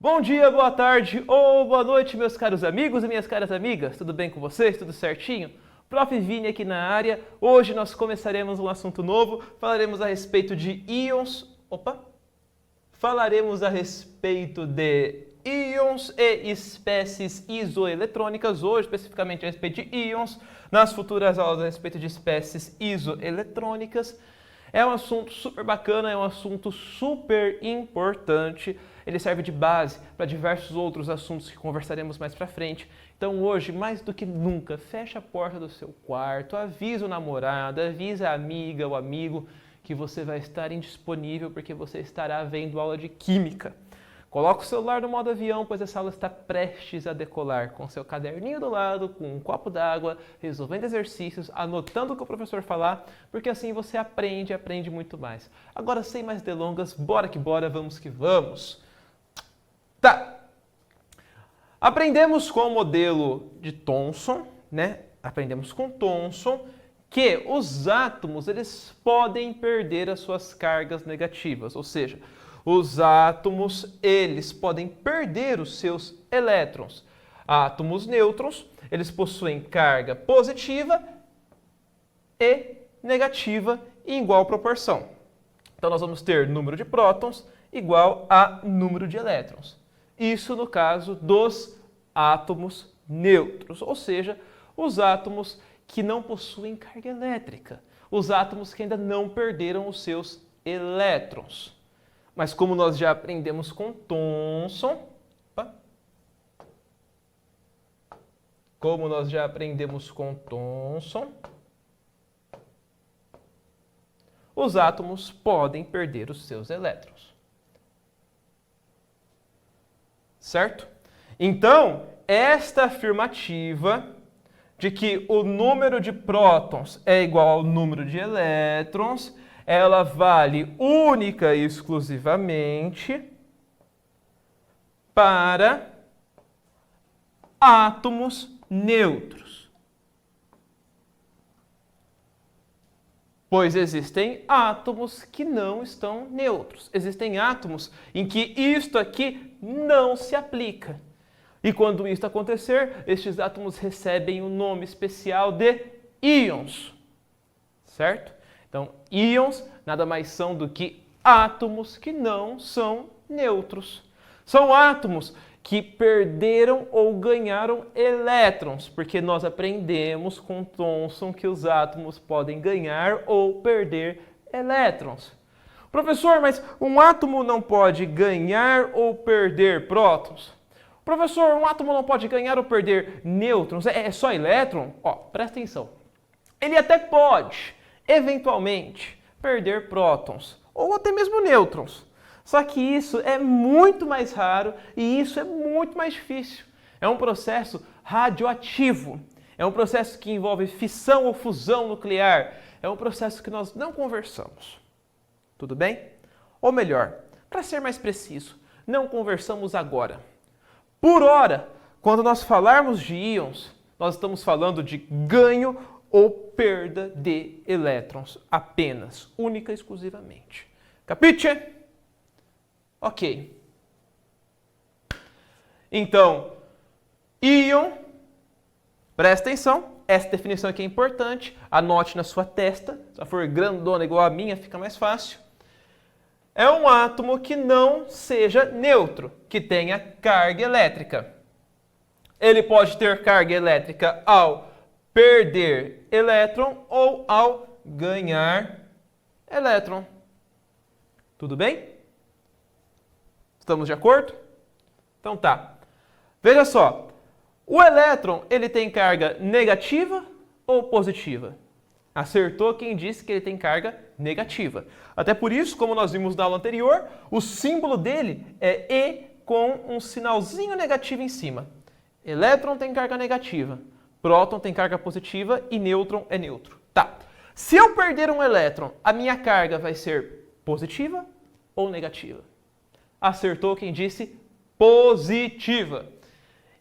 Bom dia, boa tarde ou boa noite, meus caros amigos e minhas caras amigas. Tudo bem com vocês? Tudo certinho? Prof. Vini aqui na área. Hoje nós começaremos um assunto novo. Falaremos a respeito de íons. Falaremos a respeito de íons e espécies isoeletrônicas. Hoje, especificamente, a respeito de íons. Nas futuras aulas, a respeito de espécies isoeletrônicas. É um assunto super bacana, é um assunto super importante. Ele serve de base para diversos outros assuntos que conversaremos mais para frente. Então hoje, mais do que nunca, feche a porta do seu quarto, avisa o namorado, avisa a amiga, o amigo que você vai estar indisponível porque você estará vendo aula de química. Coloque o celular no modo avião, pois essa aula está prestes a decolar, com seu caderninho do lado, com um copo d'água, resolvendo exercícios, anotando o que o professor falar, porque assim você aprende muito mais. Agora, sem mais delongas, bora que bora, vamos que vamos! Tá! Aprendemos com o modelo de Thomson, né? Aprendemos com Thomson que os átomos, eles podem perder as suas cargas negativas, ou seja, os átomos, eles podem perder os seus elétrons. Átomos nêutrons, eles possuem carga positiva e negativa em igual proporção. Então, nós vamos ter número de prótons igual a número de elétrons. Isso no caso dos átomos nêutrons, ou seja, os átomos que não possuem carga elétrica, os átomos que ainda não perderam os seus elétrons. Mas como nós já aprendemos com Thomson, os átomos podem perder os seus elétrons. Certo? Então, esta afirmativa de que o número de prótons é igual ao número de elétrons, ela vale única e exclusivamente para átomos neutros. Pois existem átomos que não estão neutros. Existem átomos em que isto aqui não se aplica. E quando isso acontecer, estes átomos recebem o nome especial de íons. Certo? Então, íons nada mais são do que átomos que não são neutros. São átomos que perderam ou ganharam elétrons, porque nós aprendemos com Thomson que os átomos podem ganhar ou perder elétrons. Professor, mas um átomo não pode ganhar ou perder prótons? Professor, um átomo não pode ganhar ou perder nêutrons? É só elétron? Presta atenção. Ele até pode, eventualmente, perder prótons ou até mesmo nêutrons. Só que isso é muito mais raro e isso é muito mais difícil. É um processo radioativo. É um processo que envolve fissão ou fusão nuclear. É um processo que nós não conversamos. Tudo bem? Ou melhor, para ser mais preciso, não conversamos agora. Por hora, quando nós falarmos de íons, nós estamos falando de ganho ou perda de elétrons apenas, única e exclusivamente. Capiche? Ok. Então, íon, presta atenção, essa definição aqui é importante, anote na sua testa, se for grandona igual a minha, fica mais fácil. É um átomo que não seja neutro, que tenha carga elétrica. Ele pode ter carga elétrica ao perder elétron ou ao ganhar elétron. Tudo bem? Estamos de acordo? Então tá. Veja só. O elétron, ele tem carga negativa ou positiva? Acertou quem disse que ele tem carga negativa. Até por isso, como nós vimos na aula anterior, o símbolo dele é E com um sinalzinho negativo em cima. Elétron tem carga negativa, próton tem carga positiva e nêutron é neutro. Tá. Se eu perder um elétron, a minha carga vai ser positiva ou negativa? Acertou quem disse positiva.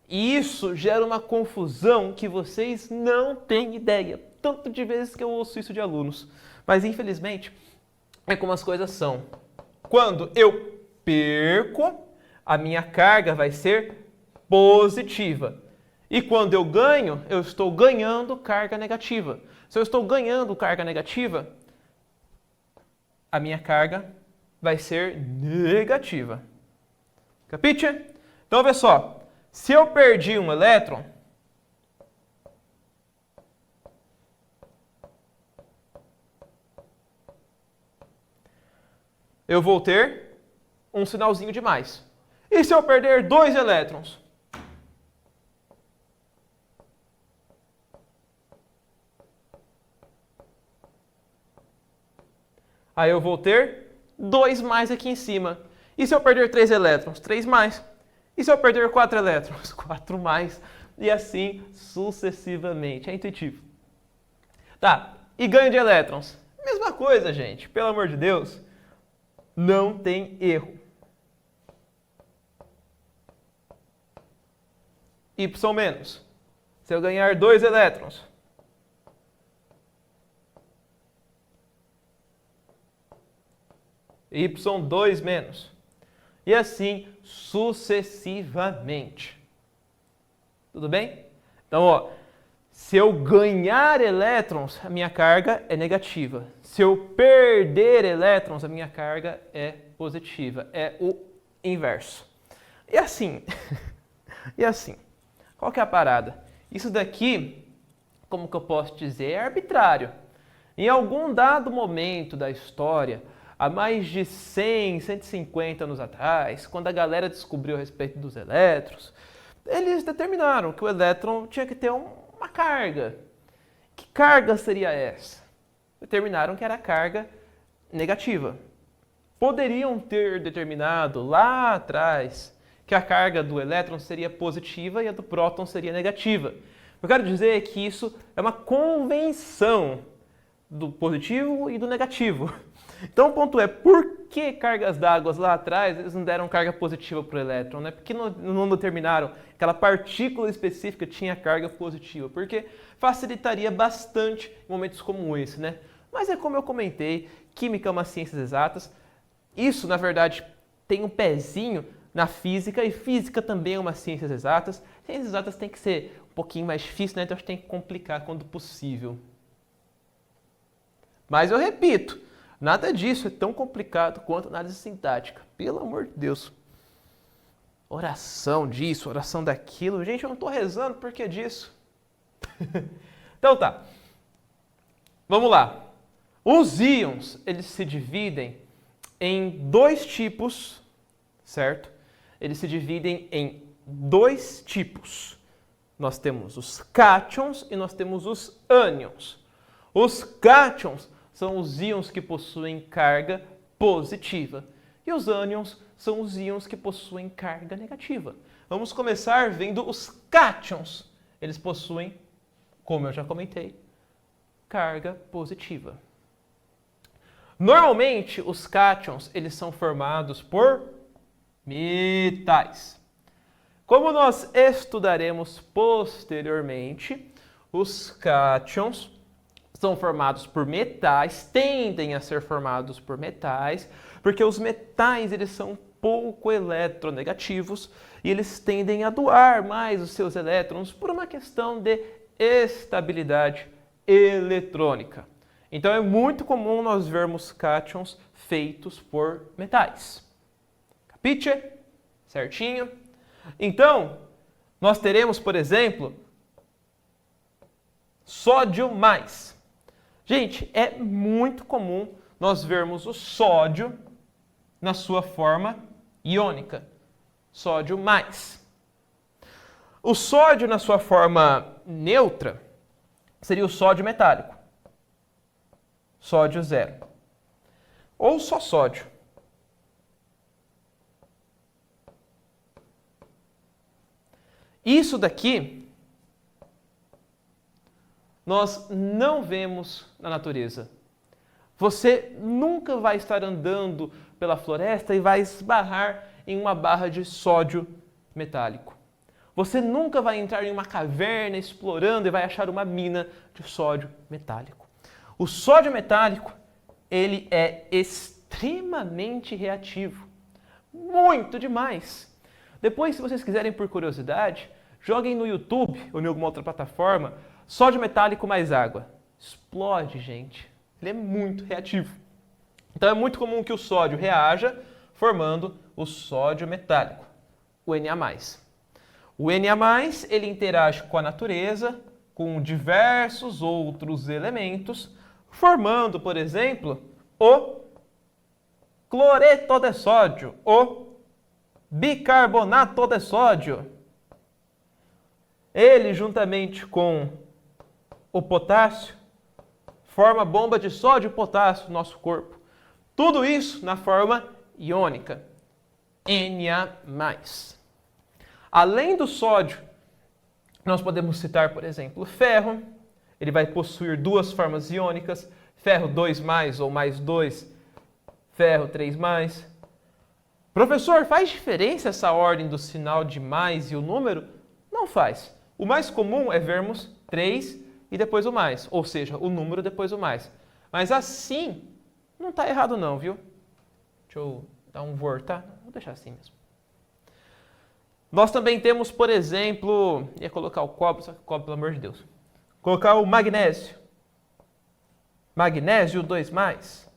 E isso gera uma confusão que vocês não têm ideia. Tanto de vezes que eu ouço isso de alunos. Mas, infelizmente, é como as coisas são. Quando eu perco, a minha carga vai ser positiva. E quando eu ganho, eu estou ganhando carga negativa. Se eu estou ganhando carga negativa, a minha carga vai ser negativa. Capite? Então, vê só. Se eu perdi um elétron, eu vou ter um sinalzinho de mais. E se eu perder 2 elétrons? Aí eu vou ter 2 mais aqui em cima. E se eu perder 3 elétrons? 3 mais. E se eu perder 4 elétrons? 4 mais. E assim sucessivamente. É intuitivo. Tá, e ganho de elétrons? Mesma coisa, gente. Pelo amor de Deus. Não tem erro. Y menos. Se eu ganhar 2 elétrons, Y2 menos. E assim sucessivamente. Tudo bem? Então, ó, se eu ganhar elétrons, a minha carga é negativa. Se eu perder elétrons, a minha carga é positiva. É o inverso. E assim, qual que é a parada? Isso daqui, como que eu posso dizer, é arbitrário. Em algum dado momento da história, há mais de 100, 150 anos atrás, quando a galera descobriu a respeito dos elétrons, eles determinaram que o elétron tinha que ter uma carga. Que carga seria essa? Determinaram que era a carga negativa. Poderiam ter determinado lá atrás que a carga do elétron seria positiva e a do próton seria negativa. Eu quero dizer que isso é uma convenção do positivo e do negativo. Então o ponto é, por que cargas d'água lá atrás eles não deram carga positiva para o elétron? Né? Por que não determinaram que aquela partícula específica tinha carga positiva? Porque facilitaria bastante em momentos como esse, né? Mas é como eu comentei, química é uma ciências exatas. Isso, na verdade, tem um pezinho na física, e física também é uma ciências exatas. Ciências exatas tem que ser um pouquinho mais difícil, né? Então a gente tem que complicar quando possível. Mas eu repito, nada disso é tão complicado quanto análise sintática. Pelo amor de Deus. Oração disso, oração daquilo. Gente, eu não estou rezando por que disso. Então tá. Vamos lá. Os íons, eles se dividem em 2 tipos, certo? Eles se dividem em 2 tipos. Nós temos os cátions e nós temos os ânions. Os cátions são os íons que possuem carga positiva. E os ânions são os íons que possuem carga negativa. Vamos começar vendo os cátions. Eles possuem, como eu já comentei, carga positiva. Normalmente, os cátions eles são formados por metais. Como nós estudaremos posteriormente, os cátions são formados por metais, tendem a ser formados por metais, porque os metais eles são pouco eletronegativos e eles tendem a doar mais os seus elétrons por uma questão de estabilidade eletrônica. Então é muito comum nós vermos cátions feitos por metais. Capite? Certinho? Então, nós teremos, por exemplo, sódio mais. Gente, é muito comum nós vermos o sódio na sua forma iônica. Sódio mais. O sódio na sua forma neutra seria o sódio metálico. Sódio zero. Ou só sódio. Isso daqui nós não vemos na natureza. Você nunca vai estar andando pela floresta e vai esbarrar em uma barra de sódio metálico. Você nunca vai entrar em uma caverna explorando e vai achar uma mina de sódio metálico. O sódio metálico, ele é extremamente reativo. Muito demais. Depois, se vocês quiserem por curiosidade, joguem no YouTube ou em alguma outra plataforma sódio metálico mais água. Explode, gente. Ele é muito reativo. Então é muito comum que o sódio reaja formando o sódio metálico, o Na+. O Na+, ele interage com a natureza, com diversos outros elementos, formando, por exemplo, o cloreto de sódio, o bicarbonato de sódio. Ele, juntamente com o potássio, forma a bomba de sódio e potássio no nosso corpo. Tudo isso na forma iônica, Na+. Além do sódio, nós podemos citar, por exemplo, o ferro. Ele vai possuir duas formas iônicas, ferro 2+, ou mais 2, ferro 3+. Professor, faz diferença essa ordem do sinal de mais e o número? Não faz. O mais comum é vermos 3 e depois o mais, ou seja, o número depois o mais. Mas assim, não está errado não, viu? Deixa eu dar um voltar. Vou deixar assim mesmo. Nós também temos, por exemplo, ia colocar o cobre, só que o cobre, pelo amor de Deus. Colocar o magnésio. Magnésio 2+.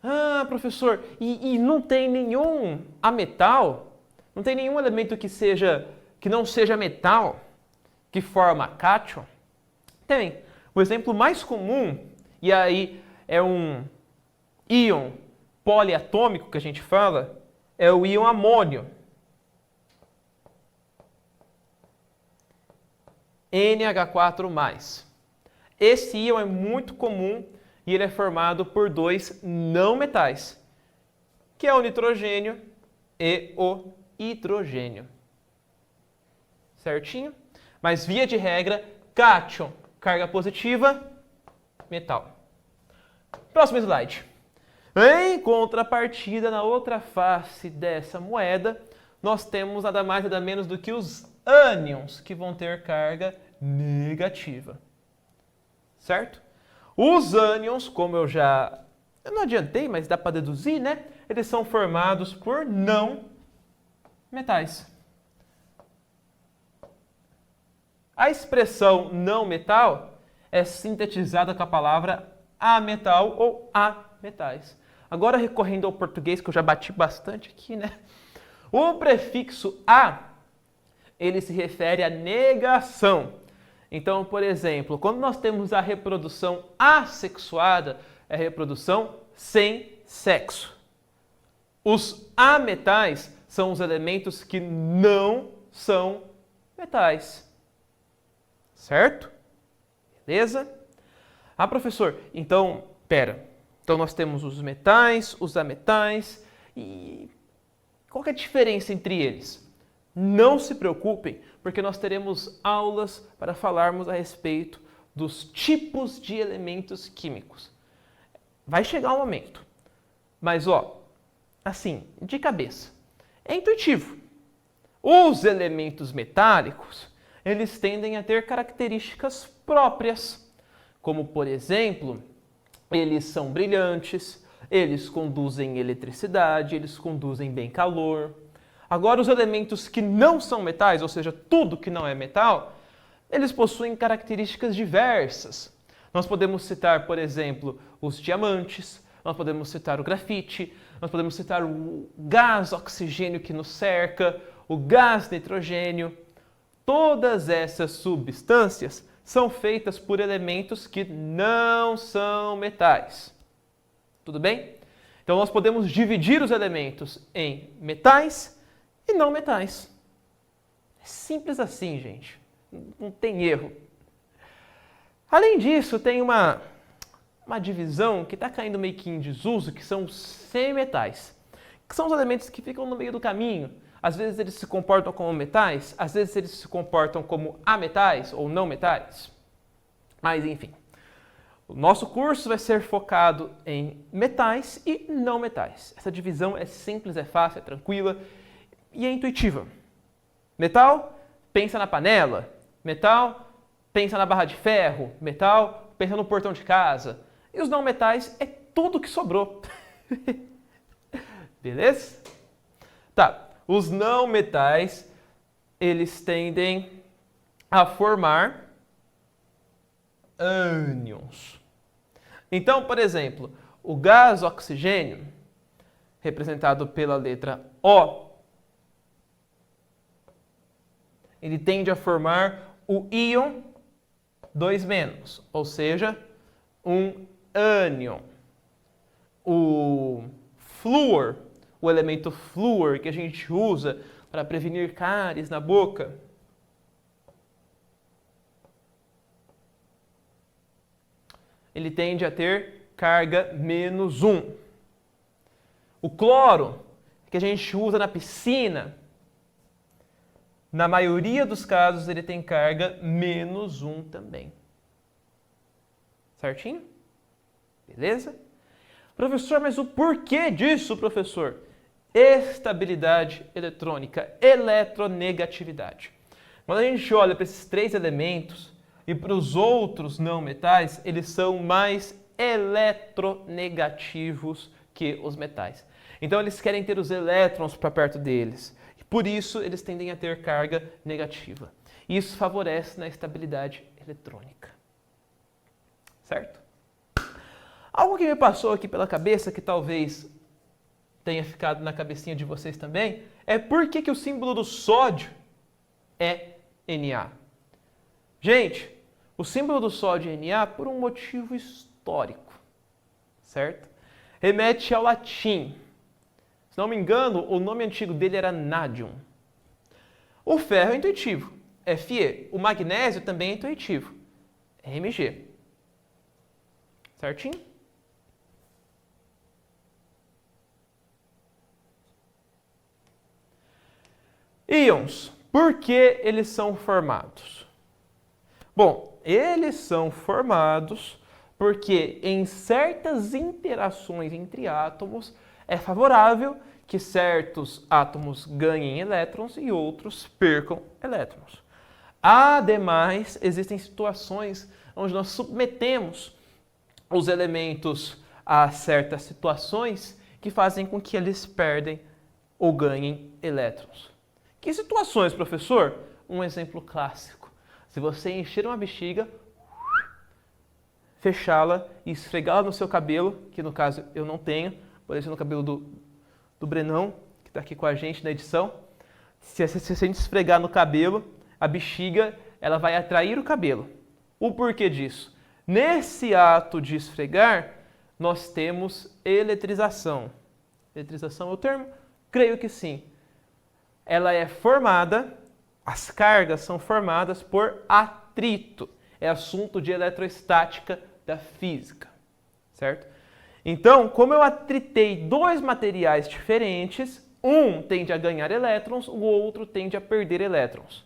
Ah, professor, e não tem nenhum ametal? Não tem nenhum elemento que não seja metal, que forma cátion? Tem. O exemplo mais comum, e aí é um íon poliatômico que a gente fala, é o íon amônio. NH4+. Esse íon é muito comum e ele é formado por dois não metais, que é o nitrogênio e o hidrogênio. Certinho? Mas via de regra, cátion, carga positiva, metal. Próximo slide. Em contrapartida, na outra face dessa moeda, nós temos nada mais nada menos do que os ânions, que vão ter carga negativa. Certo? Os ânions, como eu não adiantei, mas dá para deduzir, né? Eles são formados por não metais. A expressão não metal é sintetizada com a palavra ametal ou ametais. Agora, recorrendo ao português, que eu já bati bastante aqui, né? O prefixo a, ele se refere à negação. Então, por exemplo, quando nós temos a reprodução assexuada, é a reprodução sem sexo. Os ametais são os elementos que não são metais. Certo? Beleza? Ah, professor, então, Então nós temos os metais, os ametais e qual que é a diferença entre eles? Não se preocupem, porque nós teremos aulas para falarmos a respeito dos tipos de elementos químicos. Vai chegar um momento. Mas, assim, de cabeça, é intuitivo. Os elementos metálicos, eles tendem a ter características próprias, como, por exemplo, eles são brilhantes, eles conduzem eletricidade, eles conduzem bem calor. Agora, os elementos que não são metais, ou seja, tudo que não é metal, eles possuem características diversas. Nós podemos citar, por exemplo, os diamantes, nós podemos citar o grafite, nós podemos citar o gás oxigênio que nos cerca, o gás nitrogênio. Todas essas substâncias são feitas por elementos que não são metais. Tudo bem? Então, nós podemos dividir os elementos em metais e não metais. É simples assim, gente. Não tem erro. Além disso, tem uma divisão que está caindo meio que em desuso, que são os semimetais, que são os elementos que ficam no meio do caminho. Às vezes eles se comportam como metais, às vezes eles se comportam como ametais ou não metais. Mas, enfim. O nosso curso vai ser focado em metais e não metais. Essa divisão é simples, é fácil, é tranquila e é intuitiva. Metal, pensa na panela. Metal, pensa na barra de ferro. Metal, pensa no portão de casa. E os não metais é tudo que sobrou. Beleza? Tá. Os não metais, eles tendem a formar ânions. Então, por exemplo, o gás oxigênio, representado pela letra O, ele tende a formar o íon 2-, ou seja, um ânion. O flúor, o elemento flúor que a gente usa para prevenir cáries na boca, ele tende a ter carga -1. O cloro, que a gente usa na piscina, na maioria dos casos ele tem carga -1 também. Certinho? Beleza? Professor, mas o porquê disso, professor? Estabilidade eletrônica, eletronegatividade. Quando a gente olha para esses 3 elementos e para os outros não metais, eles são mais eletronegativos que os metais. Então eles querem ter os elétrons para perto deles. E por isso eles tendem a ter carga negativa. E isso favorece na estabilidade eletrônica. Certo? Algo que me passou aqui pela cabeça, que talvez tenha ficado na cabecinha de vocês também, é por que o símbolo do sódio é Na. Gente, o símbolo do sódio é Na por um motivo histórico, certo? Remete ao latim. Se não me engano, o nome antigo dele era nádium. O ferro é intuitivo, Fe. O magnésio também é intuitivo, Mg. Certinho? Íons, por que eles são formados? Bom, eles são formados porque em certas interações entre átomos é favorável que certos átomos ganhem elétrons e outros percam elétrons. Ademais, existem situações onde nós submetemos os elementos a certas situações que fazem com que eles perdem ou ganhem elétrons. Que situações, professor? Um exemplo clássico. Se você encher uma bexiga, fechá-la e esfregá-la no seu cabelo, que no caso eu não tenho, pode ser no cabelo do Brenão, que está aqui com a gente na edição. Se a gente esfregar no cabelo, a bexiga ela vai atrair o cabelo. O porquê disso? Nesse ato de esfregar, nós temos eletrização. Eletrização é o termo? Creio que sim. Ela é formada, as cargas são formadas por atrito. É assunto de eletroestática da física, certo? Então, como eu atritei 2 materiais diferentes, um tende a ganhar elétrons, o outro tende a perder elétrons.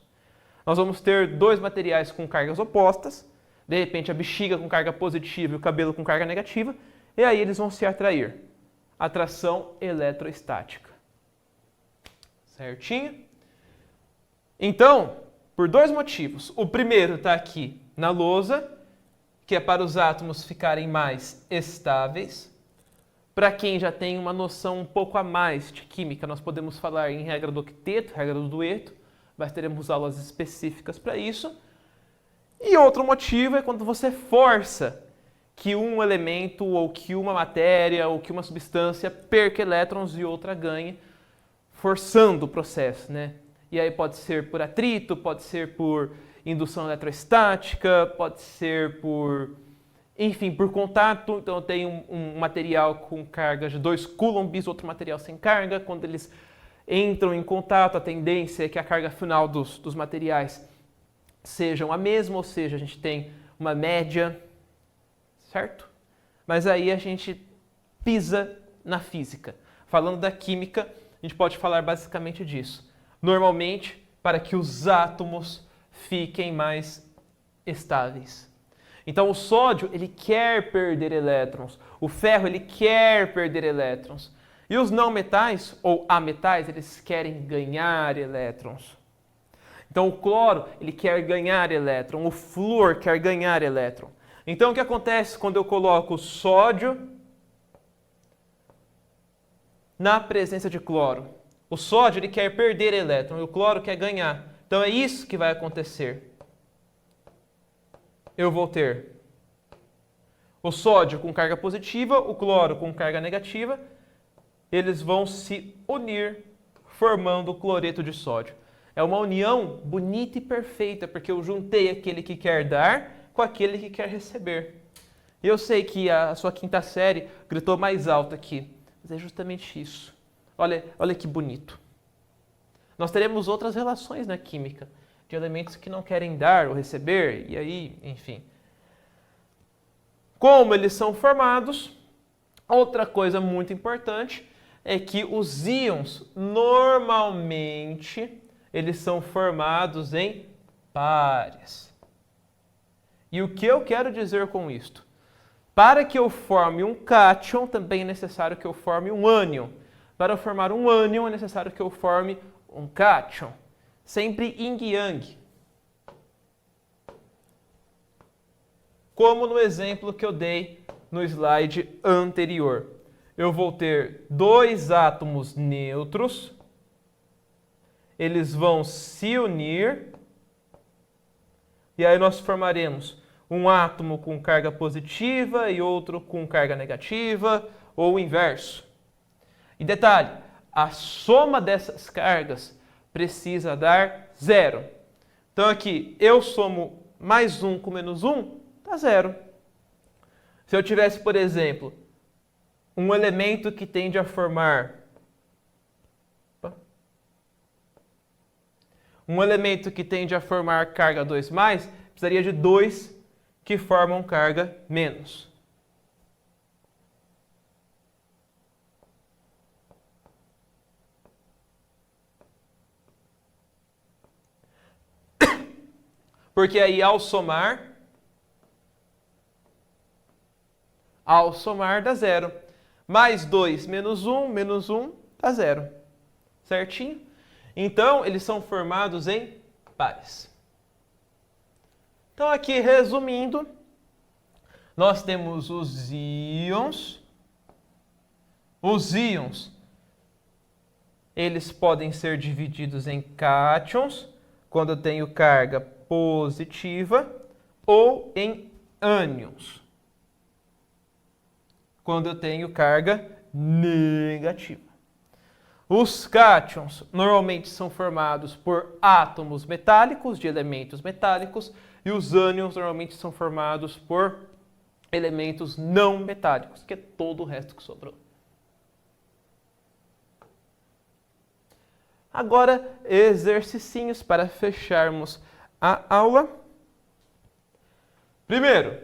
Nós vamos ter 2 materiais com cargas opostas, de repente a bexiga com carga positiva e o cabelo com carga negativa, e aí eles vão se atrair. Atração eletroestática. Certinho? Então, por 2 motivos. O primeiro está aqui na lousa, que é para os átomos ficarem mais estáveis. Para quem já tem uma noção um pouco a mais de química, nós podemos falar em regra do octeto, regra do dueto, mas teremos aulas específicas para isso. E outro motivo é quando você força que um elemento, ou que uma matéria, ou que uma substância perca elétrons e outra ganhe, forçando o processo, né? E aí pode ser por atrito, pode ser por indução eletrostática, pode ser por, enfim, por contato. Então eu tenho um material com carga de 2 coulombs, outro material sem carga. Quando eles entram em contato, a tendência é que a carga final dos materiais sejam a mesma, ou seja, a gente tem uma média, certo? Mas aí a gente pisa na física. Falando da química, a gente pode falar basicamente disso. Normalmente, para que os átomos fiquem mais estáveis. Então, o sódio, ele quer perder elétrons. O ferro, ele quer perder elétrons. E os não metais, ou ametais, eles querem ganhar elétrons. Então, o cloro, ele quer ganhar elétron. O flúor quer ganhar elétron. Então, o que acontece quando eu coloco sódio na presença de cloro? O sódio ele quer perder elétron e o cloro quer ganhar. Então é isso que vai acontecer. Eu vou ter o sódio com carga positiva, o cloro com carga negativa. Eles vão se unir formando o cloreto de sódio. É uma união bonita e perfeita, porque eu juntei aquele que quer dar com aquele que quer receber. E eu sei que a sua quinta série gritou mais alto aqui, mas é justamente isso. Olha que bonito. Nós teremos outras relações na química, de elementos que não querem dar ou receber, e aí, enfim. Como eles são formados, outra coisa muito importante é que os íons, normalmente, eles são formados em pares. E o que eu quero dizer com isto? Para que eu forme um cátion, também é necessário que eu forme um ânion. Para eu formar um ânion, é necessário que eu forme um cátion. Sempre yin e yang. Como no exemplo que eu dei no slide anterior. Eu vou ter dois átomos neutros. Eles vão se unir. E aí nós formaremos um átomo com carga positiva e outro com carga negativa, ou o inverso. E detalhe, a soma dessas cargas precisa dar zero. Então aqui, eu somo mais 1 com menos 1, dá zero. Se eu tivesse, por exemplo, um elemento que tende a formar carga 2+, precisaria de 2 que formam carga menos. Porque aí ao somar dá zero. Mais 2 menos 1 dá zero. Certinho? Então, eles são formados em pares. Então, aqui, resumindo, nós temos os íons. Os íons, eles podem ser divididos em cátions, quando eu tenho carga positiva, ou em ânions, quando eu tenho carga negativa. Os cátions normalmente são formados por átomos metálicos, de elementos metálicos, e os ânions normalmente são formados por elementos não metálicos, que é todo o resto que sobrou. Agora, exercicinhos para fecharmos a aula. Primeiro,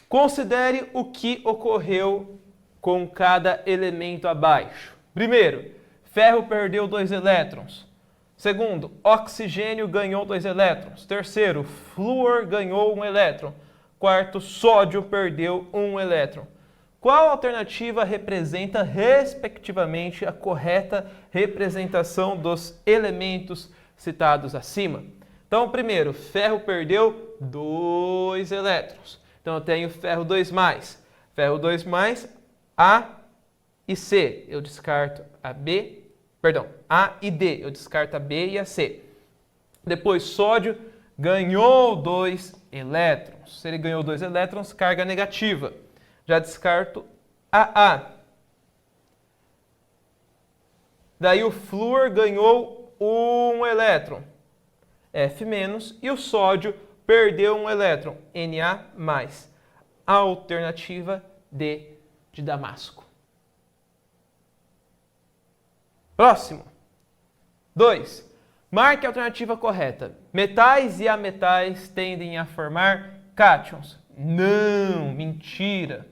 considere o que ocorreu com cada elemento abaixo. Primeiro, ferro perdeu 2 elétrons. Segundo, oxigênio ganhou 2 elétrons. Terceiro, flúor ganhou 1 elétron. Quarto, sódio perdeu 1 elétron. Qual alternativa representa, respectivamente, a correta representação dos elementos citados acima? Então, primeiro, ferro perdeu 2 elétrons. Então, eu tenho ferro 2+. Ferro 2+, A e C. Eu descarto a B, perdão, A e D. Eu descarto a B e a C. Depois, sódio ganhou 2 elétrons. Se ele ganhou 2 elétrons, carga negativa. Já descarto a A. Daí o flúor ganhou 1 elétron, F-, e o sódio perdeu 1 elétron, Na+. Alternativa D de Damasco. Próximo. 2. Marque a alternativa correta. Metais e ametais tendem a formar cátions. Não, mentira.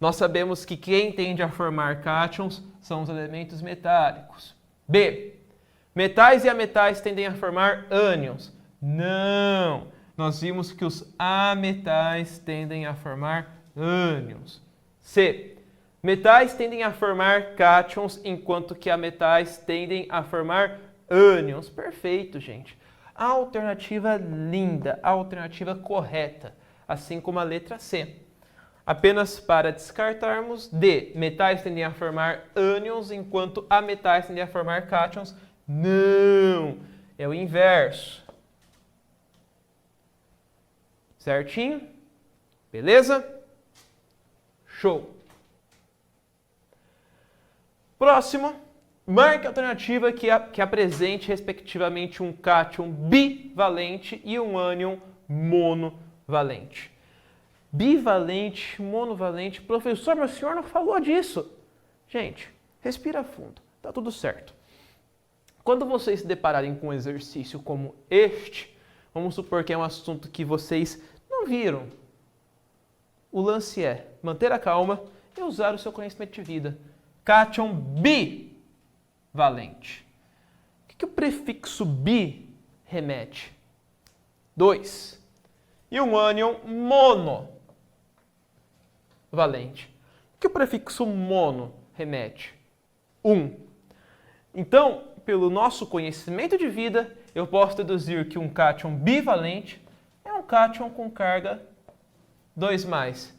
Nós sabemos que quem tende a formar cátions são os elementos metálicos. B. Metais e ametais tendem a formar ânions. Não. Nós vimos que os ametais tendem a formar ânions. C. Metais tendem a formar cátions, enquanto que ametais tendem a formar ânions. Perfeito, gente. A alternativa linda, a alternativa correta, assim como a letra C. Apenas para descartarmos, D, metais tendem a formar ânions, enquanto ametais tendem a formar cátions. Não, é o inverso. Certinho? Beleza? Show. Próximo, marque a alternativa que apresente respectivamente um cátion bivalente e um ânion monovalente. Bivalente, monovalente. Professor, meu senhor não falou disso. Gente, respira fundo, tá tudo certo. Quando vocês se depararem com um exercício como este, vamos supor que é um assunto que vocês não viram. O lance é manter a calma e usar o seu conhecimento de vida. Cátion bivalente. O que o prefixo bi remete? 2. E um ânion monovalente. O que o prefixo mono remete? 1. Então, pelo nosso conhecimento de vida, eu posso deduzir que um cátion bivalente é um cátion com carga 2+.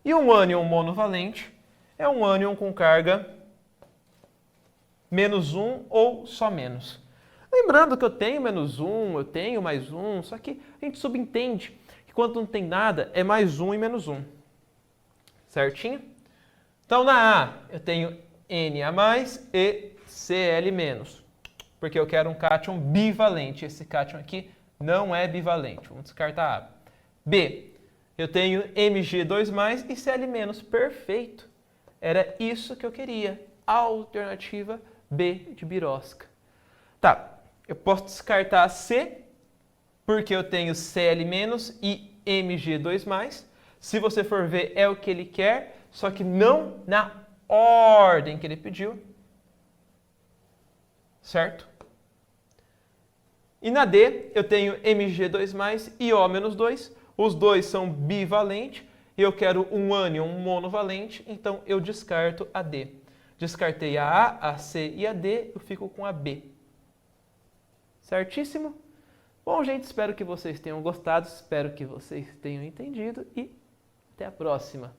E um ânion monovalente é um ânion com carga -1 ou só menos. Lembrando que eu tenho -1, eu tenho +1, só que a gente subentende que quando não tem nada é +1 e -1. Certinho? Então na A eu tenho Na+ e Cl-, porque eu quero um cátion bivalente. Esse cátion aqui não é bivalente, vamos descartar A. B, eu tenho Mg2+ e Cl-. Perfeito. Era isso que eu queria. Alternativa B de birosca. Tá, eu posso descartar C, porque eu tenho Cl- e Mg2+. Se você for ver, é o que ele quer, só que não na ordem que ele pediu. Certo? E na D, eu tenho Mg2+ e O-2. Os dois são bivalentes e eu quero um ânion monovalente, então eu descarto a D. Descartei a A, a C e a D, eu fico com a B. Certíssimo? Bom, gente, espero que vocês tenham gostado, espero que vocês tenham entendido e até a próxima.